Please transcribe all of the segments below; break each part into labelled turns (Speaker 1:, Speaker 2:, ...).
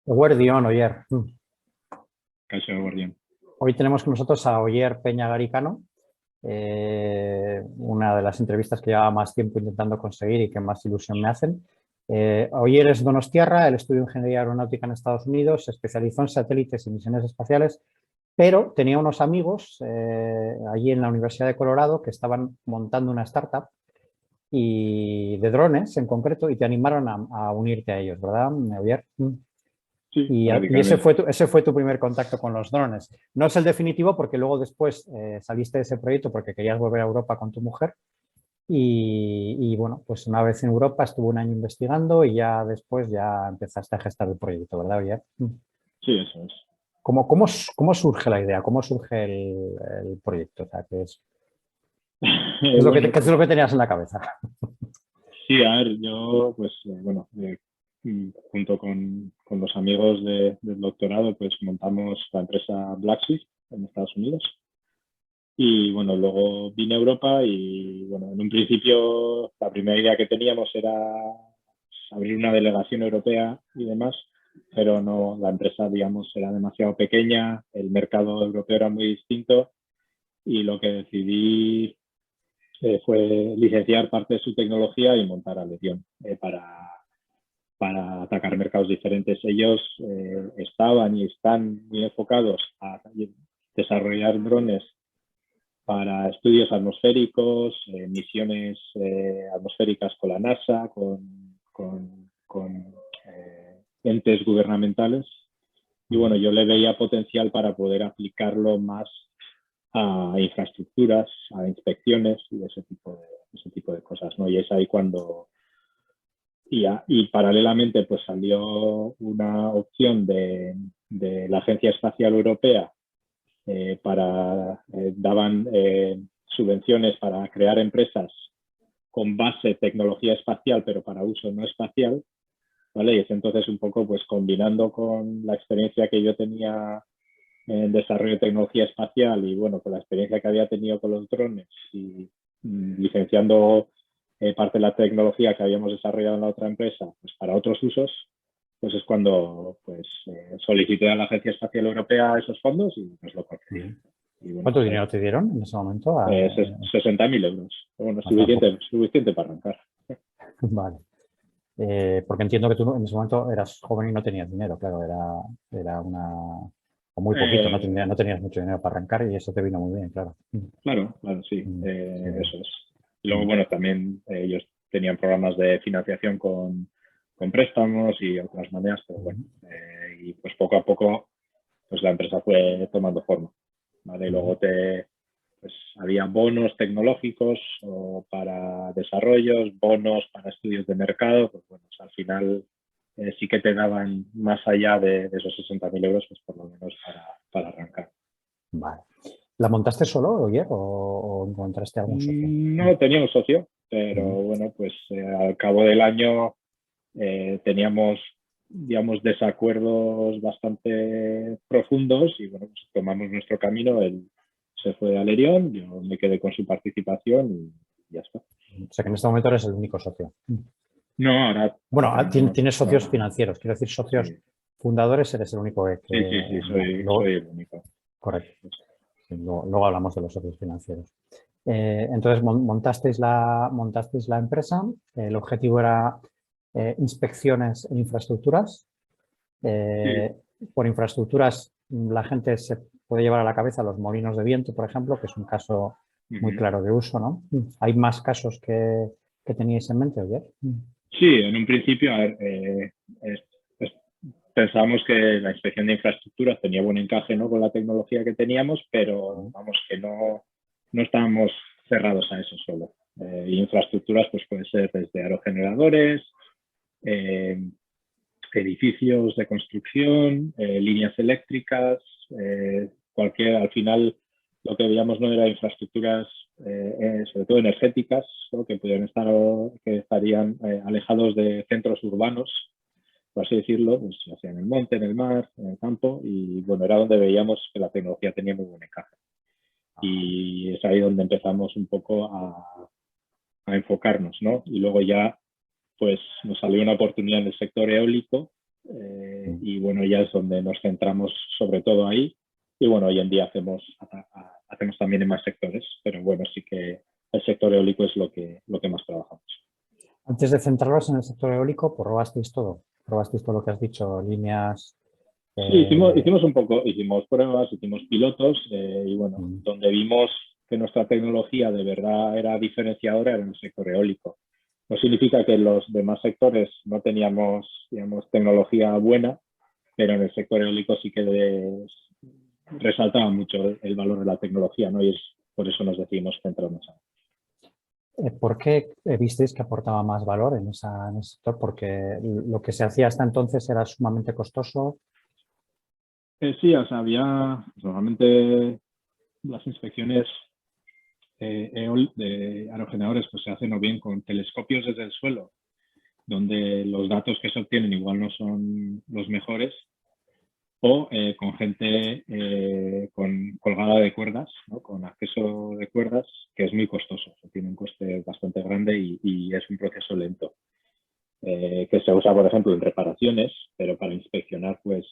Speaker 1: Guardián, Oyer.
Speaker 2: Caso de Guardián.
Speaker 1: Hoy tenemos con nosotros a Oyer Peña Garicano, una de las entrevistas que lleva más tiempo intentando conseguir y que más ilusión me hacen. Oyer es donostiarra, él estudió Ingeniería Aeronáutica en Estados Unidos, se especializó en satélites y misiones espaciales, pero tenía unos amigos allí en la Universidad de Colorado que estaban montando una startup y de drones en concreto y te animaron a unirte a ellos, ¿verdad, Oyer?
Speaker 2: Sí,
Speaker 1: Y
Speaker 2: radicalmente.
Speaker 1: ese fue tu primer contacto con los drones. No es el definitivo porque luego después saliste de ese proyecto porque querías volver a Europa con tu mujer y bueno, pues una vez en Europa estuve un año investigando y ya después ya empezaste a gestar el proyecto, ¿verdad, Oyer?
Speaker 2: Sí, eso es.
Speaker 1: ¿Cómo surge la idea? ¿Cómo surge el proyecto? O sea, qué es lo
Speaker 2: Bueno,
Speaker 1: qué es
Speaker 2: pues
Speaker 1: lo que tenías en la cabeza?
Speaker 2: sí, a ver, yo, pues, junto con los amigos del doctorado, pues montamos la empresa Blackshift en Estados Unidos. Y bueno, luego vine a Europa y bueno, en un principio la primera idea que teníamos era abrir una delegación europea y demás, pero no, la empresa, digamos, era demasiado pequeña, el mercado europeo era muy distinto y lo que decidí fue licenciar parte de su tecnología y montar Alerion para atacar mercados diferentes. Ellos estaban y están muy enfocados a desarrollar drones para estudios atmosféricos, misiones atmosféricas con la NASA, con entes gubernamentales. Y bueno, yo le veía potencial para poder aplicarlo más a infraestructuras, a inspecciones y ese tipo de cosas, ¿no? Y es ahí cuando... Y paralelamente pues salió una opción de la Agencia Espacial Europea daban subvenciones para crear empresas con base tecnología espacial, pero para uso no espacial, ¿vale? Y es entonces un poco pues combinando con la experiencia que yo tenía en desarrollo de tecnología espacial y bueno, con la experiencia que había tenido con los drones y licenciando parte de la tecnología que habíamos desarrollado en la otra empresa pues para otros usos, pues es cuando pues, solicité a la Agencia Espacial Europea esos fondos y nos lo concedieron. Y bueno,
Speaker 1: ¿Cuánto
Speaker 2: pues
Speaker 1: dinero te dieron en ese momento?
Speaker 2: 60.000 euros. Bueno,
Speaker 1: Tampoco.
Speaker 2: suficiente para arrancar.
Speaker 1: Vale. Porque entiendo que tú en ese momento eras joven y no tenías dinero, claro, era o muy poquito,
Speaker 2: Eh,
Speaker 1: no tenías mucho dinero para arrancar y eso te vino muy bien, claro.
Speaker 2: claro, claro, sí,
Speaker 1: Sí,
Speaker 2: eso es. Y luego,
Speaker 1: mm,
Speaker 2: bueno, también ellos tenían programas de financiación con préstamos y otras maneras, pero bueno, y pues poco a poco pues la empresa fue tomando forma, ¿vale? Y luego pues había bonos tecnológicos o para desarrollos, bonos para estudios de mercado, pues bueno, pues al final sí que te daban más allá de esos 60.000 euros, pues por lo menos para arrancar.
Speaker 1: vale. ¿La montaste solo, Oyer, o encontraste algún socio?
Speaker 2: No tenía un socio, pero
Speaker 1: Mm,
Speaker 2: bueno, pues al cabo del año teníamos, digamos, desacuerdos bastante profundos y bueno, pues tomamos nuestro camino. Él se fue a Lerión, yo me quedé con su participación y ya está.
Speaker 1: O sea que en este momento eres el único socio.
Speaker 2: No, ahora
Speaker 1: Bueno,
Speaker 2: tenemos,
Speaker 1: tienes socios
Speaker 2: bueno,
Speaker 1: financieros, quiero decir socios
Speaker 2: sí,
Speaker 1: fundadores, eres el único
Speaker 2: sí, sí, sí,
Speaker 1: vale,
Speaker 2: soy el único.
Speaker 1: correcto. Sí, luego hablamos de los socios financieros. Entonces montasteis la empresa, el objetivo era inspecciones en infraestructuras.
Speaker 2: Sí.
Speaker 1: Eh, por infraestructuras la gente se puede llevar a la cabeza los molinos de viento, por ejemplo, que es un caso muy
Speaker 2: Uh-huh.
Speaker 1: claro de uso, ¿no? ¿Hay más casos que teníais en mente, Oyer?
Speaker 2: Sí, en un principio, a ver, es- es- pensábamos que la inspección de infraestructuras tenía buen encaje, ¿no?, con la tecnología que teníamos, pero vamos, que no estábamos cerrados a eso solo. Y infraestructuras pues puede ser desde aerogeneradores, eh, edificios de construcción, líneas eléctricas, al final lo que veíamos no era infraestructuras, sobre todo energéticas, ¿no?, que estarían alejados de centros urbanos, por así decirlo, pues ya sea en el monte, en el mar, en el campo, y bueno, era donde veíamos que la tecnología tenía muy buen encaje. Y es ahí donde empezamos un poco a enfocarnos, ¿no? Y luego ya, pues nos salió una oportunidad en el sector eólico, y bueno, ya es donde nos centramos sobre todo ahí. Y bueno, hoy en día hacemos también en más sectores, pero bueno, sí que el sector eólico es lo que más trabajamos.
Speaker 1: Antes de centraros en el sector eólico, probasteis todo. Probasteis todo lo que has dicho, líneas.
Speaker 2: Sí, hicimos un poco, hicimos pruebas, hicimos pilotos y bueno, donde vimos que nuestra tecnología de verdad era diferenciadora era en el sector eólico. No significa que en los demás sectores no teníamos, digamos, tecnología buena, pero en el sector eólico sí que resaltaba mucho el valor de la tecnología, ¿no? Y es por eso nos decidimos centrarnos ahí.
Speaker 1: ¿Por qué visteis que aportaba más valor en ese sector? Porque lo que se hacía hasta entonces era sumamente costoso.
Speaker 2: Sí, o sea, había normalmente las inspecciones de aerogeneradores pues se hacen o bien con telescopios desde el suelo, donde los datos que se obtienen igual no son los mejores, o con gente colgada de cuerdas, ¿no? Con acceso de cuerdas, que es muy costoso, tiene un coste bastante grande y es un proceso lento. Que se usa, por ejemplo, en reparaciones, pero para inspeccionar, pues,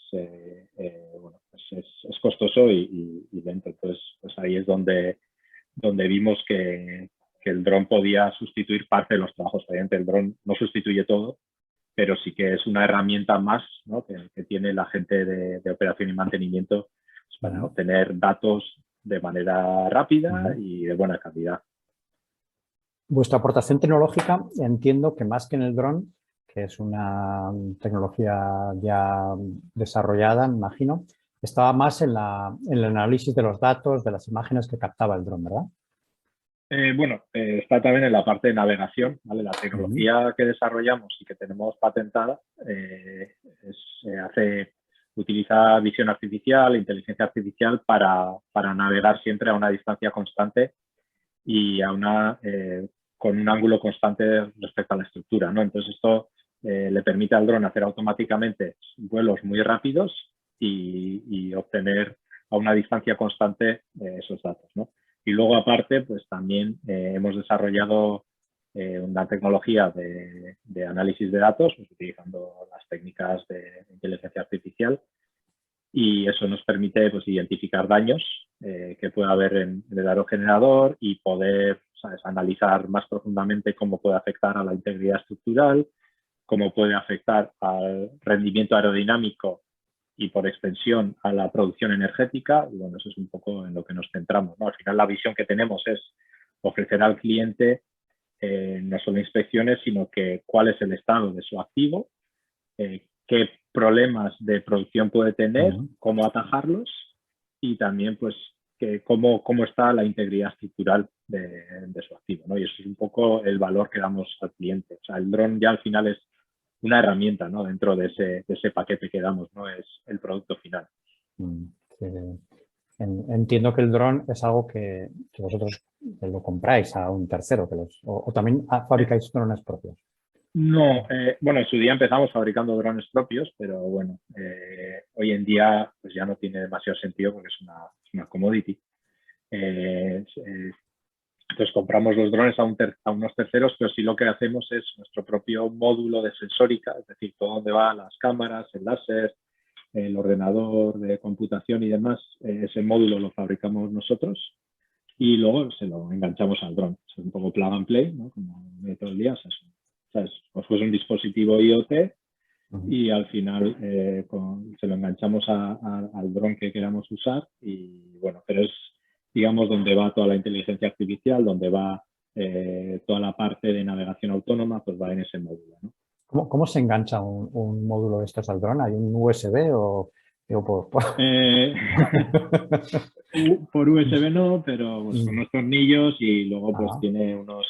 Speaker 2: bueno, pues es costoso y lento. Entonces, pues ahí es donde vimos que el dron podía sustituir parte de los trabajos. Obviamente el dron no sustituye todo, pero sí que es una herramienta más, ¿no? que tiene la gente de operación y mantenimiento pues, para obtener datos de manera rápida y de buena calidad.
Speaker 1: Vuestra aportación tecnológica, entiendo que más que en el dron, que es una tecnología ya desarrollada, me imagino, estaba más en el análisis de los datos, de las imágenes que captaba el dron, ¿verdad?
Speaker 2: Bueno, está también en la parte de navegación, ¿vale? La tecnología que desarrollamos y que tenemos patentada utiliza visión artificial, inteligencia artificial para navegar siempre a una distancia constante y con un ángulo constante respecto a la estructura, ¿no? Entonces esto le permite al dron hacer automáticamente vuelos muy rápidos y obtener a una distancia constante esos datos, ¿no? Y luego, aparte, pues también hemos desarrollado una tecnología de análisis de datos, pues, utilizando las técnicas de inteligencia artificial, y eso nos permite pues, identificar daños que pueda haber en el aerogenerador y poder, ¿sabes?, analizar más profundamente cómo puede afectar a la integridad estructural, cómo puede afectar al rendimiento aerodinámico y por extensión a la producción energética. Y bueno, eso es un poco en lo que nos centramos, ¿no? Al final la visión que tenemos es ofrecer al cliente no solo inspecciones, sino que cuál es el estado de su activo, qué problemas de producción puede tener, cómo atajarlos y también pues cómo está la integridad estructural de su activo, ¿no? Y eso es un poco el valor que damos al cliente. O sea, el dron ya al final es una herramienta, ¿no? Dentro de ese paquete que damos, no es el producto final.
Speaker 1: Sí. Entiendo que el dron es algo que vosotros lo compráis a un tercero, o también fabricáis drones propios.
Speaker 2: No, bueno, en su día empezamos fabricando drones propios, pero bueno, hoy en día pues ya no tiene demasiado sentido porque es una commodity. Entonces compramos los drones a unos terceros, pero sí lo que hacemos es nuestro propio módulo de sensórica, es decir, todo donde van las cámaras, el láser, el ordenador de computación y demás, ese módulo lo fabricamos nosotros y luego se lo enganchamos al dron. Es un poco plug and play, ¿no? Como de todo el día, ¿sabes? Pues fue un dispositivo IoT y al final se lo enganchamos al dron que queramos usar y bueno, pero es digamos donde va toda la inteligencia artificial, donde va toda la parte de navegación autónoma, pues va en ese módulo, ¿no?
Speaker 1: ¿Cómo se engancha un módulo de estos al dron? ¿Hay un USB o
Speaker 2: por USB no, pero pues, con unos tornillos y luego pues tiene unos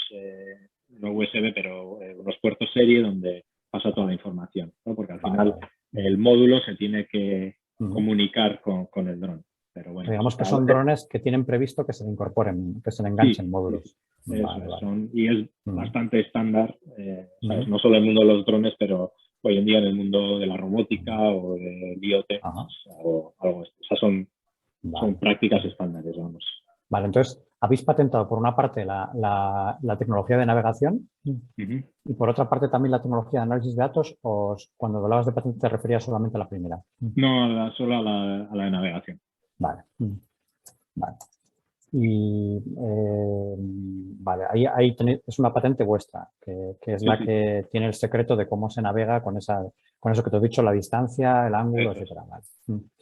Speaker 2: no USB, pero unos puertos serie donde pasa toda la información, ¿no? Porque al final el módulo se tiene que comunicar con el dron. Pero bueno,
Speaker 1: digamos que son drones que tienen previsto que se le incorporen, que se le enganchen módulos.
Speaker 2: Y es bastante estándar, ¿sabes? No solo en el mundo de los drones, pero hoy en día en el mundo de la robótica o del IoT o algo así. O sea, son prácticas estándares, vamos.
Speaker 1: Vale, entonces habéis patentado por una parte la tecnología de navegación y por otra parte también la tecnología de análisis de datos, o cuando hablabas de patente te referías solamente a la primera.
Speaker 2: No, solo a la de navegación.
Speaker 1: Vale. Vale. Y vale, ahí es una patente vuestra, que es la que tiene el secreto de cómo se navega con eso que te he dicho, la distancia, el ángulo, etcétera. Vale.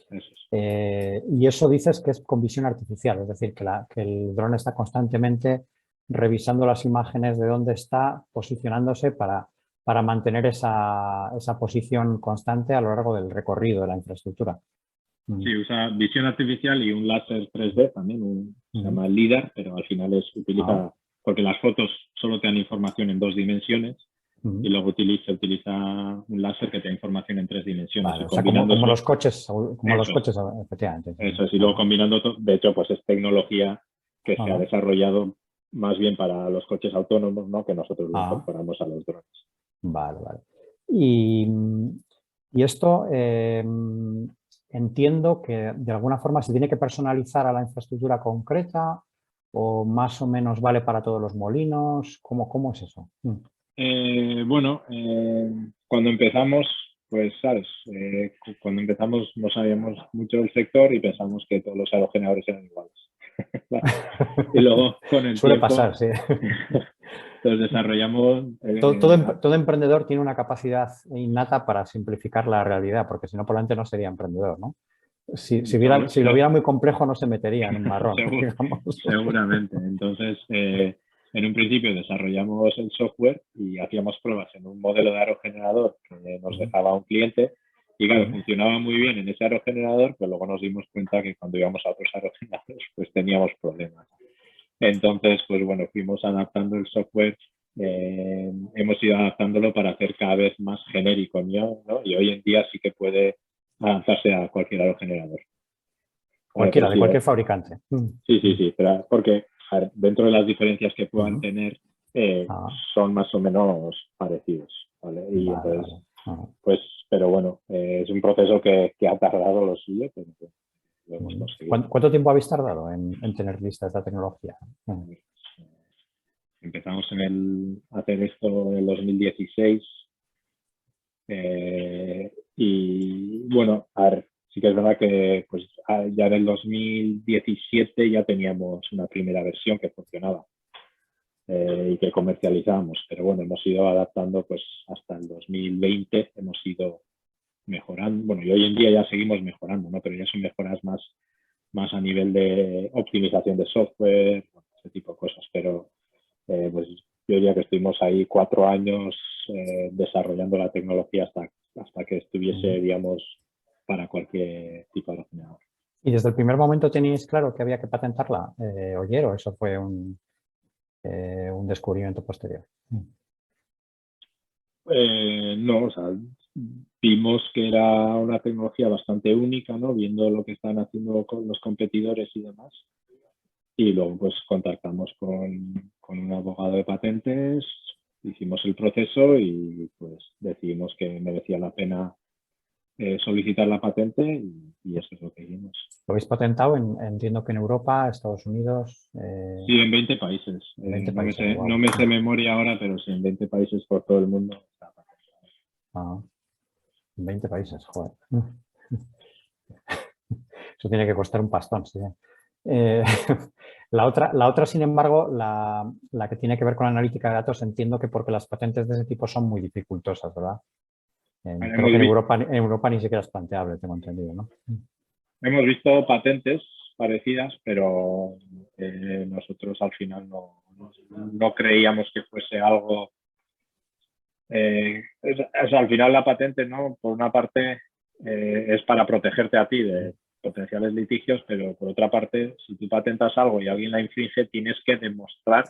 Speaker 2: Eso es.
Speaker 1: Y eso dices que es con visión artificial, es decir, que el dron está constantemente revisando las imágenes de dónde está, posicionándose para mantener esa posición constante a lo largo del recorrido de la infraestructura.
Speaker 2: Sí, usa visión artificial y un láser 3D también, se llama LiDAR, pero al final utiliza, porque las fotos solo te dan información en 2 dimensiones y luego utiliza un láser que te da información en 3 dimensiones.
Speaker 1: Vale, o sea, como los coches, efectivamente.
Speaker 2: Eso es, y luego combinando todo, de hecho, pues es tecnología que se ha desarrollado más bien para los coches autónomos, ¿no? Que nosotros lo incorporamos a los drones.
Speaker 1: Vale, vale. Y esto entiendo que de alguna forma se tiene que personalizar a la infraestructura concreta o más o menos vale para todos los molinos. ¿Cómo es eso?
Speaker 2: Bueno, cuando empezamos, pues sabes, cuando empezamos no sabíamos mucho del sector y pensamos que todos los aerogeneradores eran iguales. Y luego con el
Speaker 1: Suele
Speaker 2: tiempo,
Speaker 1: pasar, sí.
Speaker 2: Entonces desarrollamos...
Speaker 1: Todo emprendedor tiene una capacidad innata para simplificar la realidad, porque si no, por delante no sería emprendedor, ¿no? Si lo viera muy complejo, no se metería en un marrón.
Speaker 2: Seguramente. Entonces, en un principio desarrollamos el software y hacíamos pruebas en un modelo de aerogenerador que nos dejaba un cliente y claro, funcionaba muy bien en ese aerogenerador, pero luego nos dimos cuenta que cuando íbamos a otros aerogeneradores pues teníamos problemas. Entonces, pues bueno, fuimos adaptando el software, hemos ido adaptándolo para hacer cada vez más genérico, ¿no? Y hoy en día sí que puede adaptarse a cualquier aerogenerador.
Speaker 1: Cualquiera, de cualquier fabricante.
Speaker 2: Sí, pero porque dentro de las diferencias que puedan tener, son más o menos parecidos, ¿vale? Y entonces, pues, pero bueno, es un proceso que ha tardado lo suyo, pero lo hemos conseguido.
Speaker 1: ¿Cuánto tiempo habéis tardado en tener lista esta tecnología?
Speaker 2: Empezamos a hacer esto en el 2016 y bueno, sí que es verdad que pues, ya en el 2017 ya teníamos una primera versión que funcionaba y que comercializábamos, pero bueno, hemos ido adaptando pues hasta el 2020, hemos ido mejorando, bueno, y hoy en día ya seguimos mejorando, ¿no? Pero ya son mejoras más a nivel de optimización de software, ese tipo de cosas, pero pues yo diría que estuvimos ahí 4 años desarrollando la tecnología hasta que estuviese, digamos, para cualquier tipo de ordenador.
Speaker 1: ¿Y desde el primer momento teníais claro que había que patentarla, Oyer, o eso fue un descubrimiento posterior?
Speaker 2: No, o sea, vimos que era una tecnología bastante única, ¿no? Viendo lo que están haciendo con los competidores y demás. Y luego pues contactamos con un abogado de patentes, hicimos el proceso y pues decidimos que merecía la pena solicitar la patente y eso es lo que hicimos.
Speaker 1: ¿Lo habéis patentado? Entiendo que en Europa, Estados Unidos...
Speaker 2: Sí, en 20 países.
Speaker 1: 20 países,
Speaker 2: no me sé memoria ahora, pero sí, en 20 países por todo el mundo está patentado.
Speaker 1: 20 países, joder. Eso tiene que costar un pastón, sí. La otra, sin embargo, la que tiene que ver con la analítica de datos, entiendo que porque las patentes de ese tipo son muy dificultosas, ¿verdad? Creo que en Europa ni siquiera es planteable, tengo entendido, ¿no?
Speaker 2: Hemos visto patentes parecidas, pero nosotros al final no creíamos que fuese algo... al final la patente, ¿no? Por una parte, es para protegerte a ti de potenciales litigios, pero por otra parte, si tú patentas algo y alguien la infringe, tienes que demostrar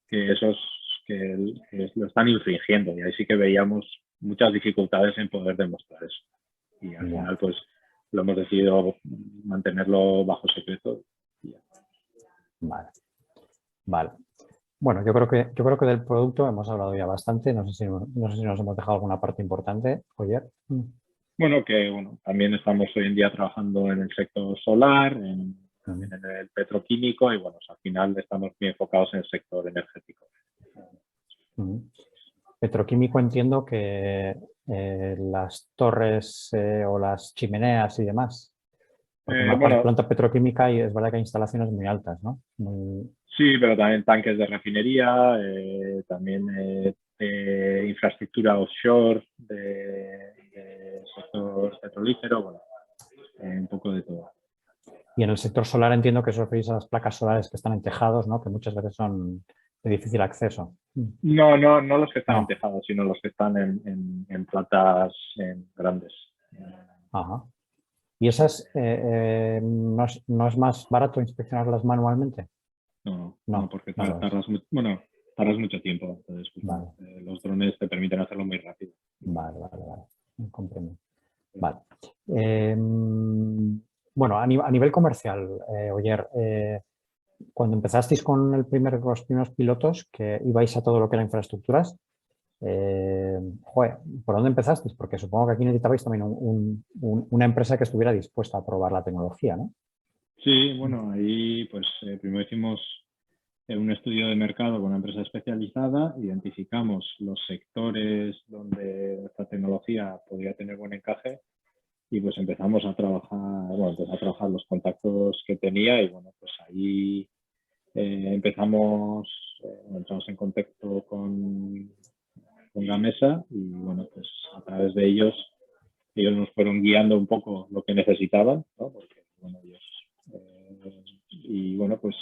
Speaker 2: que lo están infringiendo. Y ahí sí que veíamos muchas dificultades en poder demostrar eso. Y al final, pues, lo hemos decidido mantenerlo bajo secreto.
Speaker 1: Vale. Bueno, yo creo que del producto hemos hablado ya bastante. No sé si nos hemos dejado alguna parte importante, Oyer.
Speaker 2: Bueno, también estamos hoy en día trabajando en el sector solar, en también en el petroquímico y bueno, al final estamos muy enfocados en el sector energético.
Speaker 1: Petroquímico entiendo que las torres o las chimeneas y demás. Porque en una
Speaker 2: Bueno,
Speaker 1: planta petroquímica y es verdad que hay instalaciones muy altas, ¿no?
Speaker 2: sí, pero también tanques de refinería, también infraestructura offshore de sector petrolífero, bueno, un poco de todo.
Speaker 1: Y en el sector solar entiendo que os referís a las placas solares que están en tejados, ¿no? Que muchas veces son de difícil acceso.
Speaker 2: No los que están en tejados, sino los que están en plantas grandes.
Speaker 1: Ajá. ¿Y esas no es más barato inspeccionarlas manualmente?
Speaker 2: No, porque tardas mucho tiempo. Entonces, pues,
Speaker 1: vale.
Speaker 2: los drones te permiten hacerlo muy rápido.
Speaker 1: Vale. Comprendo. Vale. Bueno, a nivel comercial, Oyer, cuando empezasteis con los primeros pilotos, que ibais a todo lo que era infraestructuras, ¿por dónde empezasteis? Porque supongo que aquí necesitabais también una empresa que estuviera dispuesta a probar la tecnología, ¿no?
Speaker 2: Sí, bueno, ahí pues primero hicimos un estudio de mercado con una empresa especializada, identificamos los sectores donde esta tecnología podría tener buen encaje y pues empezamos a trabajar los contactos que tenía y bueno, pues ahí entramos en contacto con Gamesa y bueno, pues a través de ellos nos fueron guiando un poco lo que necesitaban, ¿no? Porque, bueno, y bueno, pues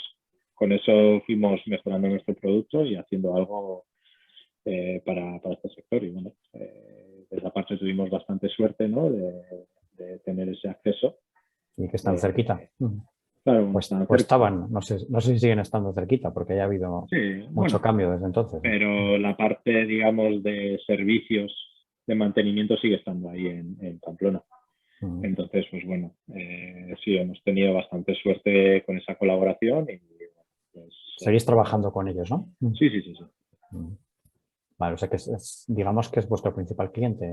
Speaker 2: con eso fuimos mejorando nuestro producto y haciendo algo para este sector. Y bueno, de esa parte tuvimos bastante suerte, ¿no? de tener ese acceso.
Speaker 1: Y que están cerquita.
Speaker 2: Claro,
Speaker 1: pues estaban, no sé si siguen estando cerquita, porque haya habido mucho cambio desde entonces.
Speaker 2: Pero la parte, digamos, de servicios de mantenimiento sigue estando ahí en Pamplona. Entonces, pues bueno, sí, hemos tenido bastante suerte con esa colaboración. Y, pues,
Speaker 1: seguís trabajando con ellos, ¿no?
Speaker 2: Sí.
Speaker 1: Vale, o sea que digamos que es vuestro principal cliente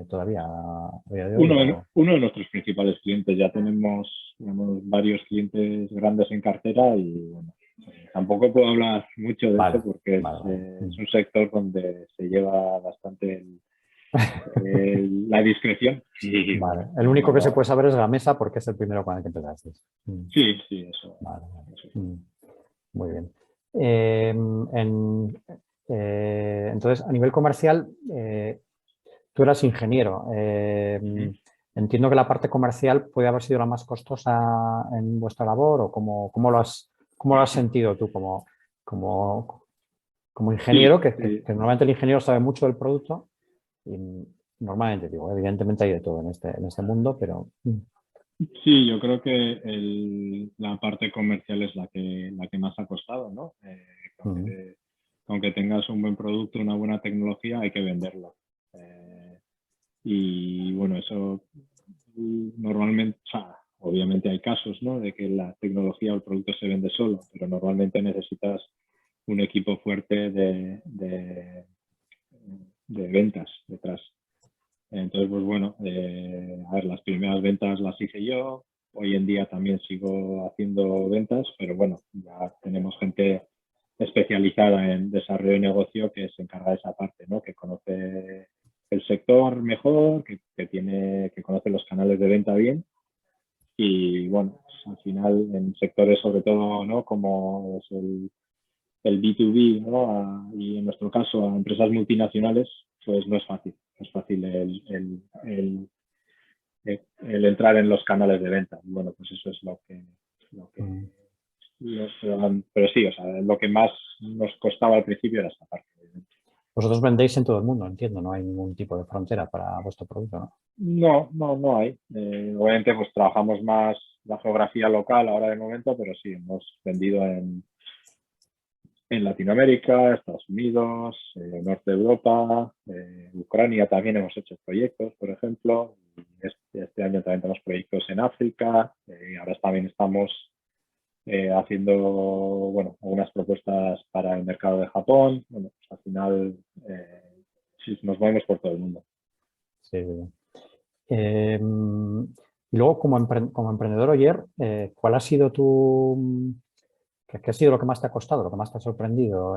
Speaker 1: todavía a día de hoy.
Speaker 2: Uno de nuestros principales clientes. Ya tenemos, digamos, varios clientes grandes en cartera y bueno, tampoco puedo hablar mucho de esto porque es un sector donde se lleva bastante la discreción.
Speaker 1: Sí. Vale. El único que se puede saber es Gamesa porque es el primero con el que empezaste.
Speaker 2: Sí, eso.
Speaker 1: Vale. Muy bien. Entonces, a nivel comercial, tú eras ingeniero. Entiendo que la parte comercial puede haber sido la más costosa en vuestra labor o cómo lo has sentido tú como ingeniero, que normalmente el ingeniero sabe mucho del producto y normalmente, evidentemente hay de todo en este mundo, pero...
Speaker 2: Sí, yo creo que la parte comercial es la que más ha costado, ¿no? Aunque tengas un buen producto, una buena tecnología, hay que venderlo. Y bueno, eso normalmente, obviamente hay casos, ¿no? De que la tecnología o el producto se vende solo, pero normalmente necesitas un equipo fuerte de ventas detrás. Entonces, pues bueno, las primeras ventas las hice yo. Hoy en día también sigo haciendo ventas, pero bueno, ya tenemos gente especializada en desarrollo de negocio que se encarga de esa parte, ¿no? Que conoce el sector mejor, que conoce los canales de venta bien. Y bueno, pues, al final en sectores sobre todo, ¿no? Como es el B2B, ¿no? Y en nuestro caso a empresas multinacionales, pues no es fácil. No es fácil el entrar en los canales de venta. Bueno, pues eso es pero sí, o sea, lo que más nos costaba al principio era esta parte.
Speaker 1: Vosotros vendéis en todo el mundo, entiendo, no hay ningún tipo de frontera para vuestro producto, ¿no?
Speaker 2: No hay. Obviamente pues trabajamos más la geografía local ahora de momento, pero sí, hemos vendido en Latinoamérica, Estados Unidos, Norte de Europa, Ucrania también hemos hecho proyectos, por ejemplo. Este año también tenemos proyectos en África y ahora también estamos haciendo algunas propuestas para el mercado de Japón. Bueno, pues al final sí, nos movemos por todo el mundo.
Speaker 1: Sí. Y luego, como emprendedor, Oyer, ¿cuál ha sido qué ha sido lo que más te ha costado, lo que más te ha sorprendido?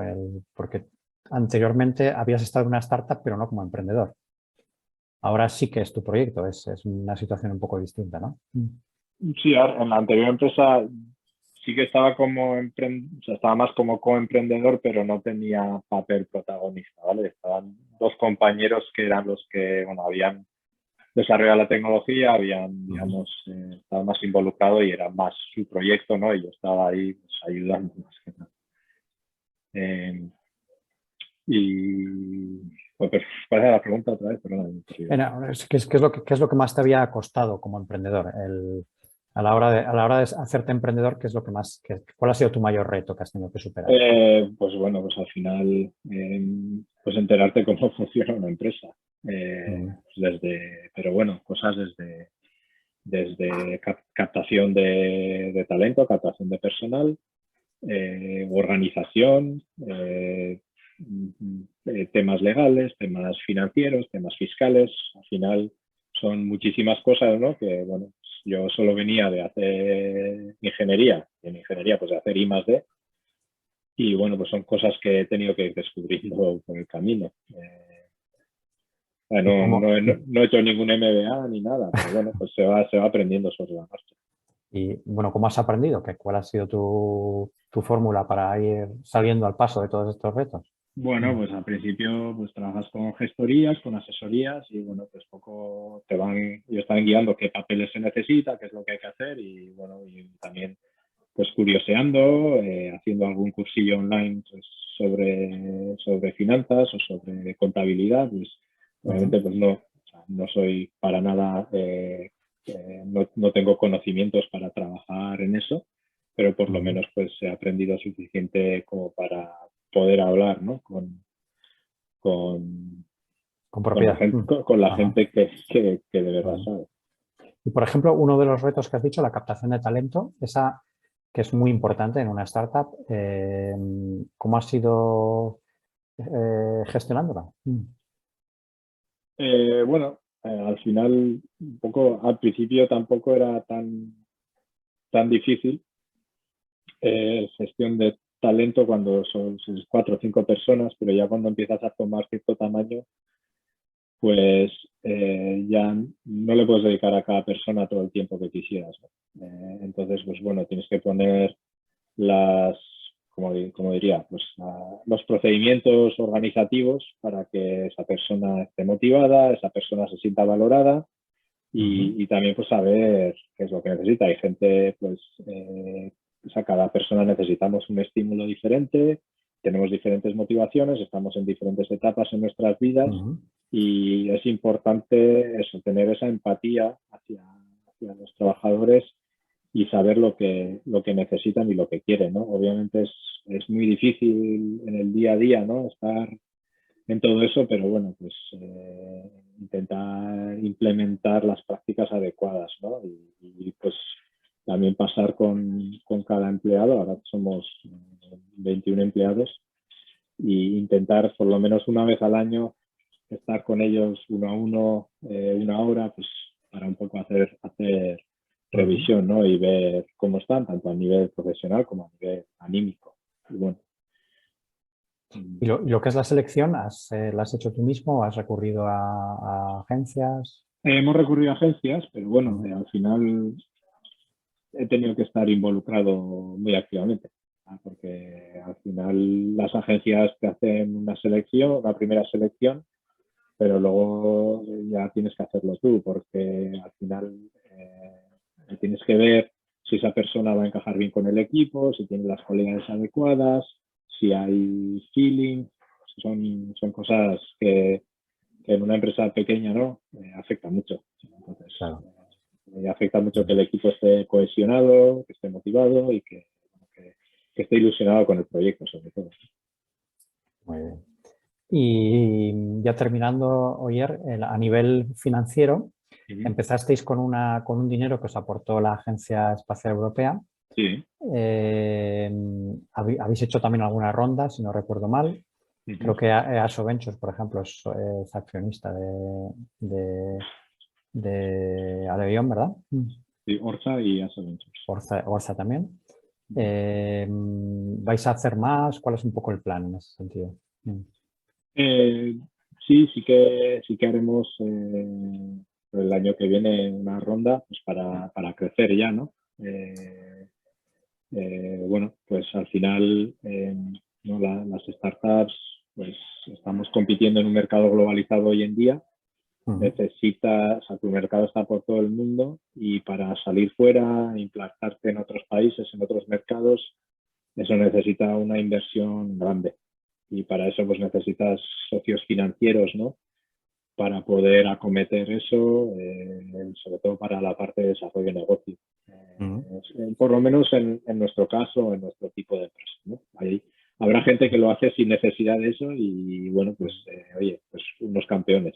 Speaker 1: Porque anteriormente habías estado en una startup, pero no como emprendedor. Ahora sí que es tu proyecto, es una situación un poco distinta, ¿no?
Speaker 2: Sí, en la anterior empresa sí que estaba o sea, estaba más como coemprendedor, pero no tenía papel protagonista, ¿vale? Estaban dos compañeros que eran los que, bueno, habían desarrollado la tecnología, habían, digamos, estado más involucrado y era más su proyecto, ¿no? Y yo estaba ahí pues, ayudando más que nada. Y pues, ¿cuál era la pregunta otra vez? Perdón,
Speaker 1: ¿Qué es lo que más te había costado como emprendedor? A la hora de hacerte emprendedor, ¿qué es lo que más, cuál ha sido tu mayor reto que has tenido que superar?
Speaker 2: Pues bueno, pues al final, pues enterarte cómo funciona una empresa. Pero bueno, cosas desde captación de talento, captación de personal, organización, temas legales, temas financieros, temas fiscales. Al final son muchísimas cosas, ¿no? Que bueno, yo solo venía de hacer ingeniería, y en ingeniería pues de hacer I+D, y bueno, pues son cosas que he tenido que ir descubriendo por el camino.
Speaker 1: ¿Y
Speaker 2: No he hecho ningún MBA ni nada, pero bueno, pues se va aprendiendo sobre la marcha.
Speaker 1: y bueno, cómo has aprendido? ¿Cuál ha sido tu fórmula para ir saliendo al paso de todos estos retos?
Speaker 2: Bueno, pues al principio pues trabajas con gestorías, con asesorías y bueno, pues poco ellos están guiando qué papeles se necesita, qué es lo que hay que hacer y bueno, y también pues curioseando, haciendo algún cursillo online pues, sobre finanzas o sobre contabilidad, pues obviamente pues no, o sea, no soy para nada, no tengo conocimientos para trabajar en eso, pero por lo menos pues he aprendido suficiente como para poder hablar, ¿no? Con la
Speaker 1: Propiedad.
Speaker 2: gente, con la
Speaker 1: Ajá.
Speaker 2: gente que de verdad
Speaker 1: Ajá.
Speaker 2: sabe.
Speaker 1: Y, por ejemplo, uno de los retos que has dicho, la captación de talento, esa que es muy importante en una startup, ¿cómo has ido gestionándola?
Speaker 2: Bueno, al final, un poco, al principio tampoco era tan difícil gestión de talento cuando son 4 o 5 personas, pero ya cuando empiezas a tomar cierto tamaño, pues ya no le puedes dedicar a cada persona todo el tiempo que quisieras, ¿no? Entonces, pues bueno, tienes que poner como diría, pues los procedimientos organizativos para que esa persona esté motivada, esa persona se sienta valorada y también pues saber qué es lo que necesita. Hay gente, pues, a cada persona necesitamos un estímulo diferente, tenemos diferentes motivaciones, estamos en diferentes etapas en nuestras vidas y es importante eso, tener esa empatía hacia los trabajadores y saber lo que necesitan y lo que quieren, ¿no? Obviamente es muy difícil en el día a día, ¿no? Estar en todo eso, pero bueno, pues intentar implementar las prácticas adecuadas, ¿no? Y pues también pasar con cada empleado, ahora somos 21 empleados, y intentar por lo menos una vez al año estar con ellos uno a uno, una hora, pues para un poco hacer revisión, ¿no? Y ver cómo están, tanto a nivel profesional como a nivel anímico. Y bueno.
Speaker 1: ¿Y lo que es la selección, la has hecho tú mismo o has recurrido a agencias?
Speaker 2: Hemos recurrido a agencias, pero bueno, al final he tenido que estar involucrado muy activamente, porque al final las agencias te hacen una selección, una primera selección, pero luego ya tienes que hacerlo tú, porque al final tienes que ver si esa persona va a encajar bien con el equipo, si tiene las cualidades adecuadas, si hay feeling, son cosas que en una empresa pequeña no afecta mucho. Entonces,
Speaker 1: Claro.
Speaker 2: afecta mucho que el equipo esté cohesionado, que esté motivado y que esté ilusionado con el proyecto, sobre todo.
Speaker 1: Muy bien. Y ya terminando, Oyer, a nivel financiero, empezasteis con un dinero que os aportó la Agencia Espacial Europea.
Speaker 2: Sí.
Speaker 1: Habéis hecho también alguna ronda, si no recuerdo mal. Creo que EASO Ventures, por ejemplo, es accionista de de Alevión, ¿verdad?
Speaker 2: Sí, Orza y As Ventures.
Speaker 1: Orza también. ¿Vais a hacer más? ¿Cuál es un poco el plan en ese sentido?
Speaker 2: Eh, sí que haremos el año que viene una ronda pues para crecer ya, ¿no? Bueno, pues al final ¿no? Las startups pues estamos compitiendo en un mercado globalizado hoy en día. Necesitas, o sea, tu mercado está por todo el mundo y para salir fuera, implantarte en otros países, en otros mercados, eso necesita una inversión grande. Y para eso pues necesitas socios financieros, ¿no? Para poder acometer eso, sobre todo para la parte de desarrollo de negocio. Por lo menos en nuestro caso, en nuestro tipo de empresa, ¿no? Habrá gente que lo hace sin necesidad de eso y bueno, pues oye, pues unos campeones.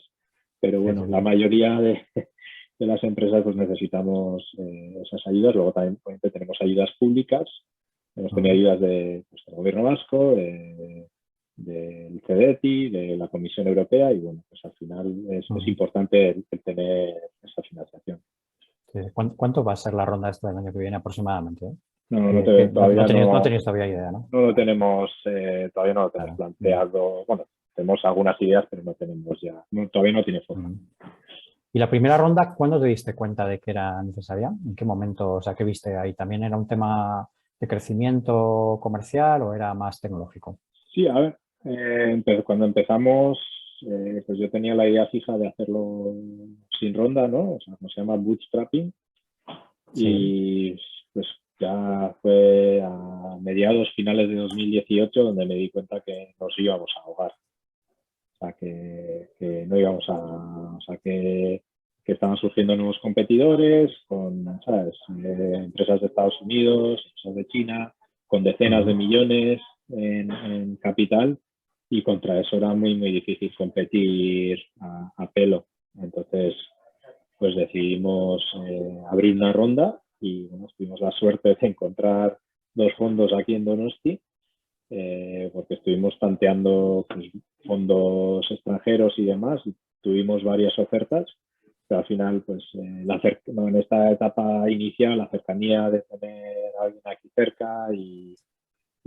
Speaker 2: Pero bueno, la mayoría de las empresas pues necesitamos esas ayudas. Luego también tenemos ayudas públicas. Hemos tenido ayudas pues, del gobierno vasco, del CEDETI, de la Comisión Europea y bueno, pues al final es importante el tener esa financiación.
Speaker 1: ¿Cuánto va a ser la ronda esta del año que viene aproximadamente?
Speaker 2: No
Speaker 1: tenéis todavía idea, ¿no?
Speaker 2: No lo tenemos, todavía no lo tenemos planteado. Bueno, tenemos algunas ideas, pero no tenemos ya, todavía no tiene forma.
Speaker 1: ¿Y la primera ronda, cuándo te diste cuenta de que era necesaria? ¿En qué momento? O sea, ¿qué viste ahí? ¿También era un tema de crecimiento comercial o era más tecnológico?
Speaker 2: Sí, a ver, cuando empezamos, pues yo tenía la idea fija de hacerlo sin ronda, ¿no? O sea, como se llama bootstrapping. Sí. Y pues ya fue a mediados, finales de 2018, donde me di cuenta que nos íbamos a ahogar. O sea, que no íbamos a... O sea, que estaban surgiendo nuevos competidores con, ¿sabes? Empresas de Estados Unidos, empresas de China, con decenas de millones en capital y contra eso era muy, muy difícil competir a pelo. Entonces, pues decidimos abrir una ronda y bueno, tuvimos la suerte de encontrar 2 fondos aquí en Donosti, porque estuvimos tanteando pues, fondos extranjeros y demás y tuvimos varias ofertas, pero al final pues en esta etapa inicial la cercanía de tener a alguien aquí cerca y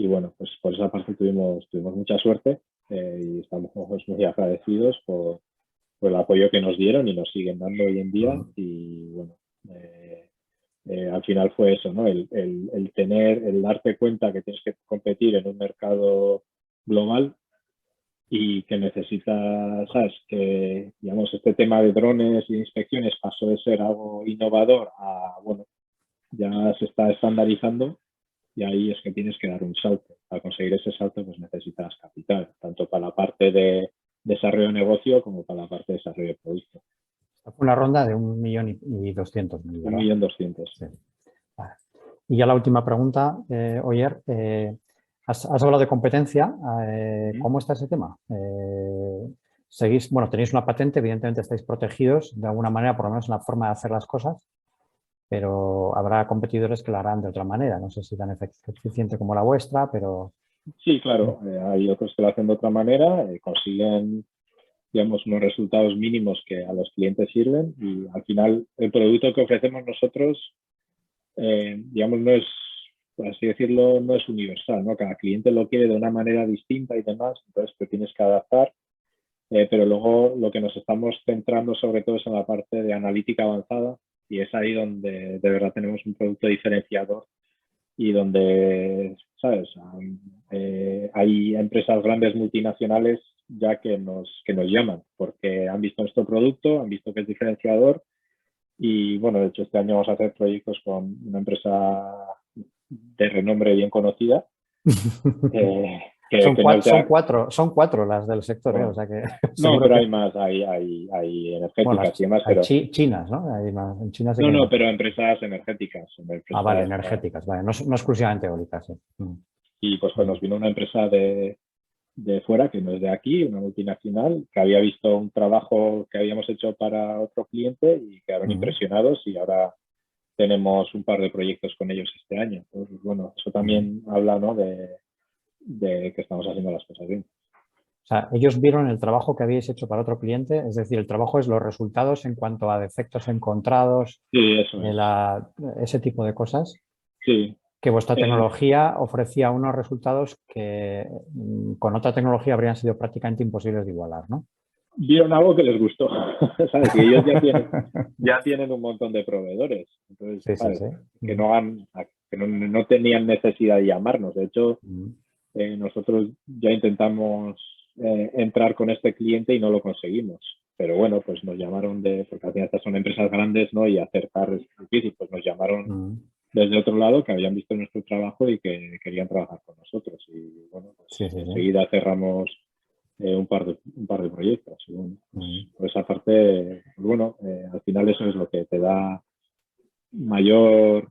Speaker 2: bueno, pues por esa parte tuvimos mucha suerte y estamos muy agradecidos por el apoyo que nos dieron y nos siguen dando hoy en día y bueno, al final fue eso, ¿no? El darte cuenta que tienes que competir en un mercado global y que necesitas, ¿sabes? Que, digamos, este tema de drones y inspecciones pasó de ser algo innovador a, bueno, ya se está estandarizando y ahí es que tienes que dar un salto. Para conseguir ese salto, pues necesitas capital, tanto para la parte de desarrollo de negocio como para la parte de desarrollo de producto.
Speaker 1: Fue una ronda de 1.200.000, ¿verdad?
Speaker 2: 1.200.000.
Speaker 1: Sí. Vale. Y ya la última pregunta, Oyer. Has hablado de competencia. ¿Cómo está ese tema? Tenéis una patente, evidentemente estáis protegidos de alguna manera, por lo menos en la forma de hacer las cosas, pero habrá competidores que lo harán de otra manera. No sé si tan eficiente como la vuestra, pero...
Speaker 2: Sí, claro. Hay otros que lo hacen de otra manera, consiguen, digamos, unos resultados mínimos que a los clientes sirven y al final el producto que ofrecemos nosotros, digamos, no es, por así decirlo, no es universal, ¿no? Cada cliente lo quiere de una manera distinta y demás, entonces te tienes que adaptar. Pero luego lo que nos estamos centrando sobre todo es en la parte de analítica avanzada y es ahí donde de verdad tenemos un producto diferenciador y donde, ¿sabes? Hay empresas grandes multinacionales ya que nos llaman porque han visto nuestro producto, han visto que es diferenciador y bueno, de hecho este año vamos a hacer proyectos con una empresa de renombre bien conocida.
Speaker 1: Son cuatro las del sector,
Speaker 2: bueno,
Speaker 1: o sea que
Speaker 2: no, pero hay más, hay energéticas y demás.
Speaker 1: Hay
Speaker 2: pero
Speaker 1: chinas, ¿no? Hay más, en China
Speaker 2: no, pero empresas energéticas.
Speaker 1: Vale, energéticas, vale, no exclusivamente eólicas. Sí.
Speaker 2: Y pues nos vino una empresa de fuera, que no es de aquí, una multinacional, que había visto un trabajo que habíamos hecho para otro cliente y quedaron impresionados y ahora tenemos un par de proyectos con ellos este año. Entonces, bueno, eso también habla, ¿no? de que estamos haciendo las cosas bien.
Speaker 1: O sea, ellos vieron el trabajo que habíais hecho para otro cliente, es decir, el trabajo es los resultados en cuanto a defectos encontrados,
Speaker 2: Sí, eso es.
Speaker 1: ese tipo de cosas,
Speaker 2: Sí.
Speaker 1: que vuestra tecnología ofrecía unos resultados que con otra tecnología habrían sido prácticamente imposibles de igualar, ¿no?
Speaker 2: Vieron algo que les gustó, ¿sabes? Que ellos ya tienen un montón de proveedores. Entonces,
Speaker 1: Sí, sí,
Speaker 2: ¿sabes?
Speaker 1: sí.
Speaker 2: Que no tenían necesidad de llamarnos. De hecho, nosotros ya intentamos entrar con este cliente y no lo conseguimos. Pero bueno, pues nos llamaron porque al final estas son empresas grandes, ¿no? Y acertar es difícil, pues nos llamaron desde otro lado que habían visto nuestro trabajo y que querían trabajar con nosotros. Y bueno, pues
Speaker 1: Sí, sí, sí.
Speaker 2: enseguida cerramos un par de proyectos. Y bueno, pues, por esa parte, pues bueno, al final eso es lo que te da mayor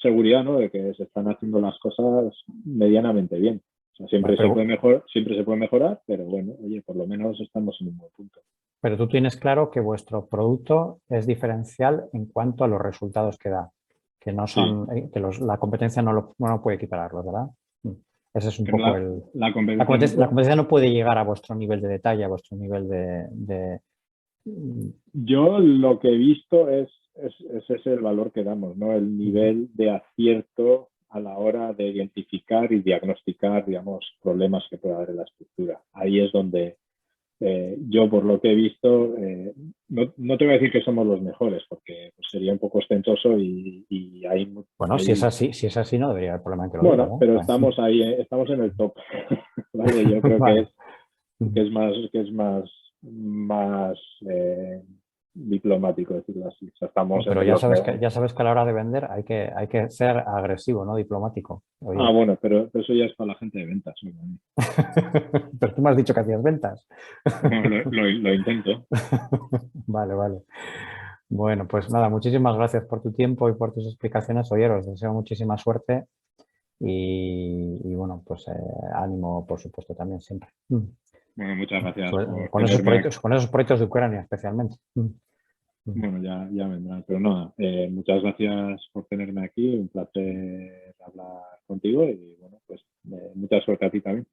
Speaker 2: seguridad, ¿no? De que se están haciendo las cosas medianamente bien. O sea, siempre se puede mejorar, pero bueno, oye, por lo menos estamos en un buen punto.
Speaker 1: Pero tú tienes claro que vuestro producto es diferencial en cuanto a los resultados que da, que no son, que la competencia no lo puede equipararlo, ¿verdad? Ese es un poco
Speaker 2: la
Speaker 1: competencia no puede llegar a vuestro nivel de detalle, a vuestro nivel de...
Speaker 2: Yo lo que he visto es ese el valor que damos, ¿no? El nivel de acierto a la hora de identificar y diagnosticar, digamos, problemas que pueda haber en la estructura. Ahí es donde yo, por lo que he visto, no te voy a decir que somos los mejores, porque pues, sería un poco ostentoso y hay...
Speaker 1: Bueno, si es así, no debería haber problema en que lo
Speaker 2: Bueno,
Speaker 1: diga, ¿eh?
Speaker 2: pero estamos ahí, estamos en el top. ¿Vale? Yo creo
Speaker 1: vale.
Speaker 2: que es más diplomático decirlo así. O sea, estamos
Speaker 1: pero ya sabes que a la hora de vender hay que ser agresivo, no diplomático. Oye.
Speaker 2: Bueno, pero eso ya es para la gente de ventas.
Speaker 1: Pero tú me has dicho que hacías ventas.
Speaker 2: Lo intento.
Speaker 1: Vale, vale. Bueno, pues nada, muchísimas gracias por tu tiempo y por tus explicaciones. Oye, os deseo muchísima suerte y bueno, pues ánimo, por supuesto, también siempre.
Speaker 2: Bueno, muchas gracias.
Speaker 1: Con esos proyectos de Ucrania, especialmente.
Speaker 2: Bueno, ya vendrán. Pero nada, muchas gracias por tenerme aquí. Un placer hablar contigo y bueno, pues mucha suerte a ti también.